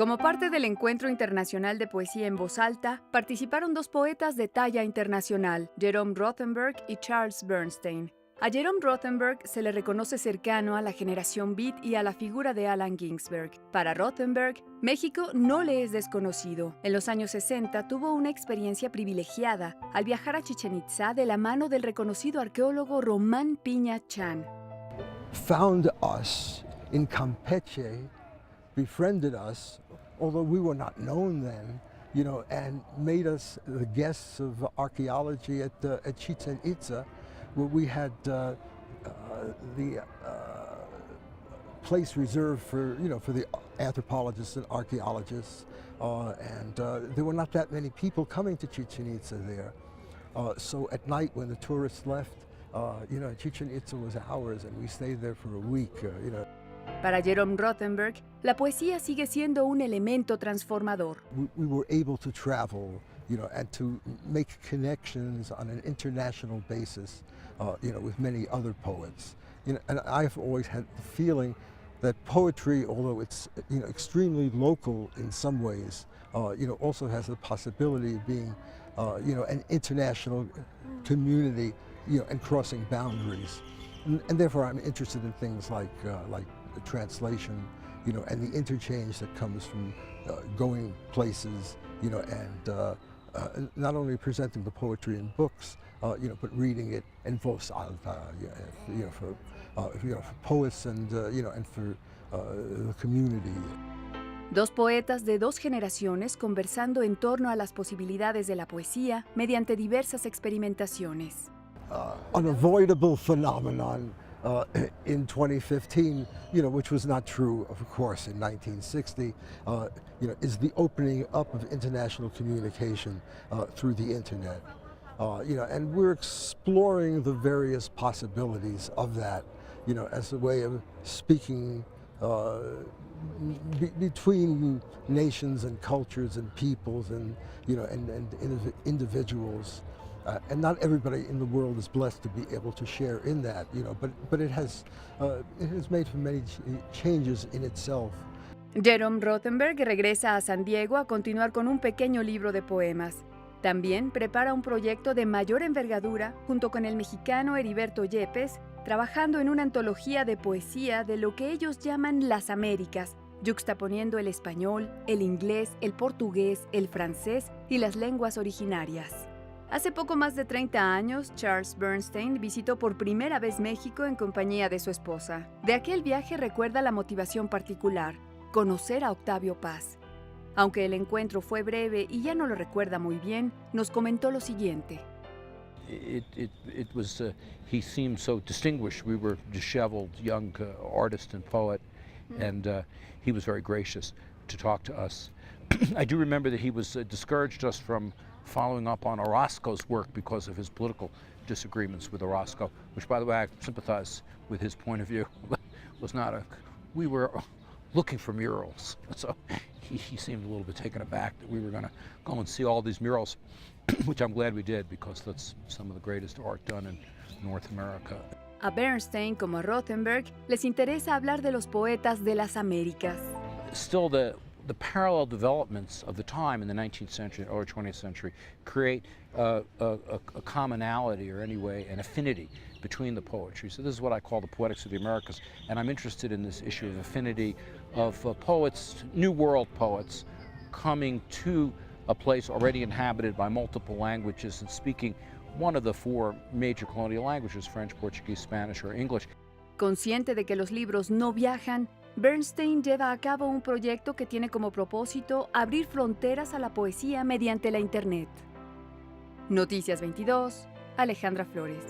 Como parte del Encuentro Internacional de Poesía en Voz Alta, participaron dos poetas de talla internacional, Jerome Rothenberg y Charles Bernstein. A Jerome Rothenberg se le reconoce cercano a la generación Beat y a la figura de Allen Ginsberg. Para Rothenberg, México no le es desconocido. En los años 60 tuvo una experiencia privilegiada al viajar a Chichén Itzá de la mano del reconocido arqueólogo Román Piña Chan. Found us in Campeche, befriended us, although we were not known then, and made us the guests of archaeology at Chichén Itzá, where we had the place reserved for the anthropologists and archaeologists, and there were not that many people coming to Chichén Itzá there. So at night when the tourists left, Chichén Itzá was ours, and we stayed there for a week. Para Jerome Rothenberg, la poesía sigue siendo un elemento transformador. We were able to travel, and to make connections on an international basis, with many other poets. And I've always had the feeling that poetry, although it's extremely local in some ways, also has the possibility of being, an international community, and crossing boundaries. And therefore, I'm interested in things like translation, and the interchange that comes from going places, and not only presenting the poetry in books, but reading it in voz alta, for poets and for the community. Dos poetas de dos generaciones conversando en torno a las posibilidades de la poesía mediante diversas experimentaciones. Unavoidable phenomenon in 2015, which was not true, of course, in 1960, is the opening up of international communication through the internet. And we're exploring the various possibilities of that, as a way of speaking between nations and cultures and peoples and individuals. And not everybody in the world is blessed to be able to share in that, but it has made for many changes in itself. Jerome Rothenberg regresa a San Diego a continuar con un pequeño libro de poemas. También prepara un proyecto de mayor envergadura junto con el mexicano Heriberto Yepes, trabajando en una antología de poesía de lo que ellos llaman las Américas, yuxtaponiendo el español, el inglés, el portugués, el francés y las lenguas originarias. Hace poco más de 30 años, Charles Bernstein visitó por primera vez México en compañía de su esposa. De aquel viaje recuerda la motivación particular, conocer a Octavio Paz. Aunque el encuentro fue breve y ya no lo recuerda muy bien, nos comentó lo siguiente. He seemed so distinguished. We were disheveled young artist and poet, and he was very gracious to talk to us. I do remember that he was discouraged us from following up on Orozco's work because of his political disagreements with Orozco, which, by the way, I sympathize with his point of view. We were looking for murals, so he seemed a little bit taken aback that we were going to go and see all these murals, which I'm glad we did, because that's some of the greatest art done in North America. A Bernstein como a Rothenberg les interesa hablar de los poetas de las Américas. Still, the parallel developments of the time in the 19th century or 20th century create a commonality, or anyway an affinity between the poetry. So this is what I call the poetics of the Americas, and I'm interested in this issue of affinity of poets, New World poets, coming to a place already inhabited by multiple languages and speaking one of the four major colonial languages, French, Portuguese, Spanish, or English. Consciente de que los libros no viajan, Bernstein lleva a cabo un proyecto que tiene como propósito abrir fronteras a la poesía mediante la Internet. Noticias 22, Alejandra Flores.